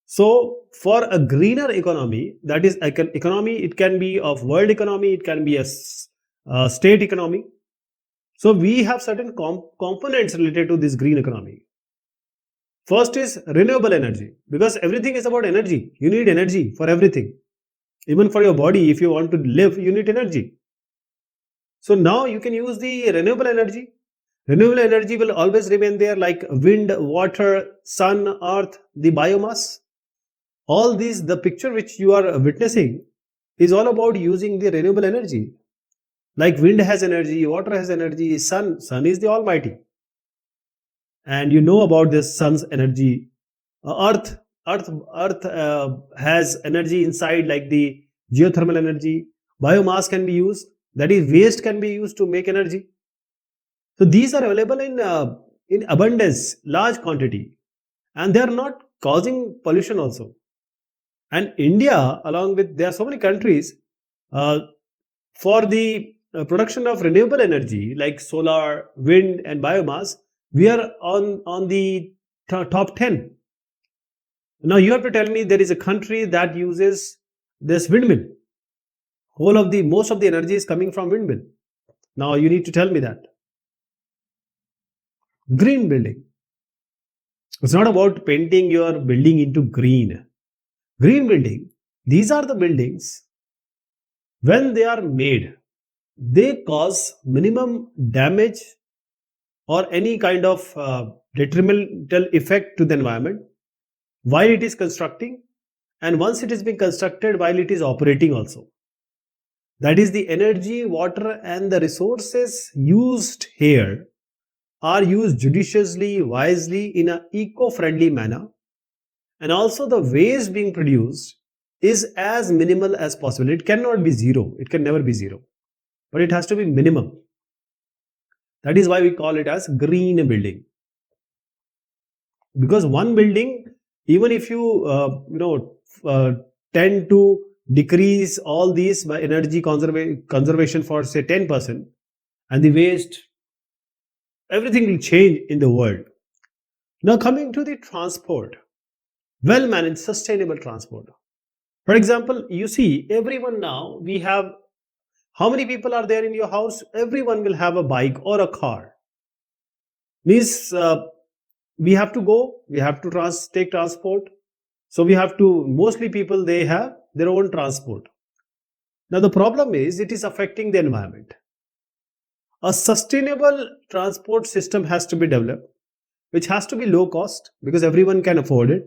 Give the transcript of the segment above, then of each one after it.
So for a greener economy, that is economy, it can be of world economy, it can be a state economy. So we have certain components related to this green economy. First is renewable energy, because everything is about energy. You need energy for everything. Even for your body, if you want to live, you need energy. So now you can use the renewable energy. Renewable energy will always remain there, like wind, water, sun, earth, the biomass. All these, the picture which you are witnessing is all about using the renewable energy. Like wind has energy, water has energy, sun is the almighty. And you know about this sun's energy. Earth, earth has energy inside, like the geothermal energy. Biomass can be used, that is waste can be used to make energy. So these are available in abundance, large quantity, and they are not causing pollution also. And India, along with, there are so many countries uh, for the production of renewable energy like solar, wind, and biomass. We are on the top 10. Now you have to tell me there is a country that uses this windmill. Whole of the most of the energy is coming from windmill. Now you need to tell me that. Green building. It's not about painting your building into green. Green building, these are the buildings, when they are made, they cause minimum damage or any kind of detrimental effect to the environment while it is constructing, and once it is being constructed, while it is operating also. That is, the energy, water, and the resources used here are used judiciously, wisely, in an eco-friendly manner, and also the waste being produced is as minimal as possible. It cannot be zero, it can never be zero, but it has to be minimum. That is why we call it as green building. Because one building, even if you tend to decrease all these by energy conservation for say 10%, and the waste, everything will change in the world. Now coming to the transport, well managed sustainable transport. For example, you see everyone now, we have, how many people are there in your house? Everyone will have a bike or a car. Means we have to go, we have to take transport. So we have to, mostly people, they have their own transport. Now the problem is it is affecting the environment. A sustainable transport system has to be developed, which has to be low cost because everyone can afford it,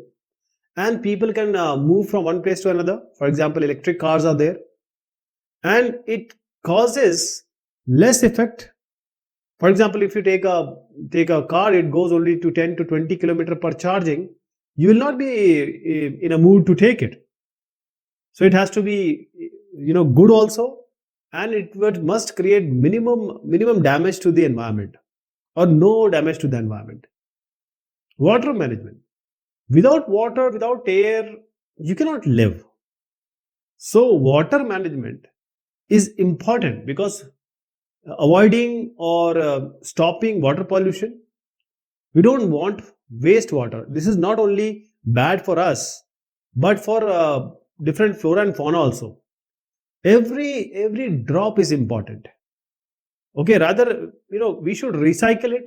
and people can move from one place to another. For example, electric cars are there, and it causes less effect. For example, if you take a car, it goes only to 10 to 20 kilometer per charging. You will not be in a mood to take it. So it has to be, good also, and it must create minimum damage to the environment, or no damage to the environment. Water management. Without water, without air, you cannot live. So water management is important because avoiding or stopping water pollution. We don't want wastewater. This is not only bad for us, but for different flora and fauna also. Every drop is important. Okay, rather, we should recycle it,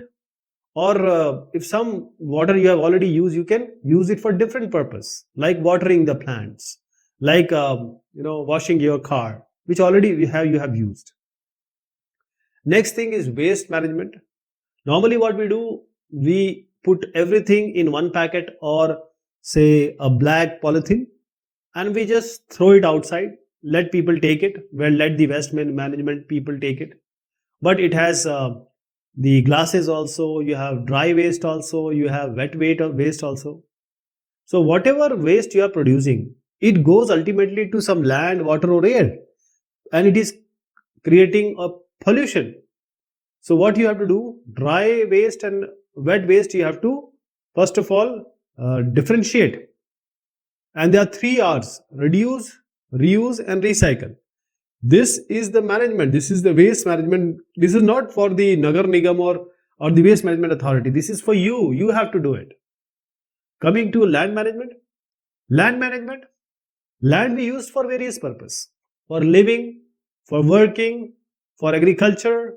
or if some water you have already used, you can use it for different purpose, like watering the plants, like washing your car, which already you have used. Next thing is waste management. Normally what we do, we put everything in one packet or say a black polythene, and we just throw it outside, let people take it, well, let the waste management people take it. But it has the glasses also, you have dry waste also, you have wet waste also. So whatever waste you are producing, it goes ultimately to some land, water, or air, and it is creating a pollution. So what you have to do, dry waste and wet waste, you have to first of all differentiate. And there are 3 R's: reduce, reuse, and recycle. This is the management. This is the waste management. This is not for the Nagar Nigam or the waste management authority. This is for you. You have to do it. Coming to land management. Land management. Land we use for various purpose. For living, for working, for agriculture,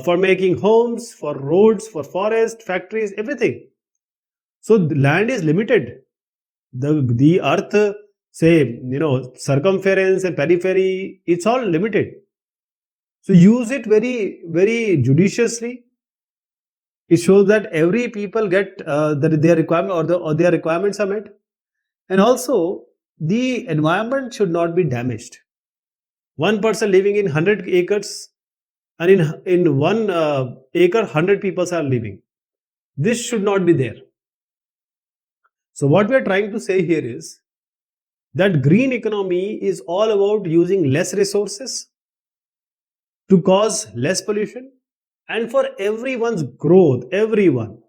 for making homes, for roads, for forest, factories, everything. So the land is limited. The earth, say, circumference and periphery, it's all limited. So use it very, very judiciously. It shows that every people get their requirement, or their requirements are met. And also, the environment should not be damaged. One person living in 100 acres, and in one acre 100 people are living. This should not be there. So what we are trying to say here is that green economy is all about using less resources to cause less pollution, and for everyone's growth, everyone,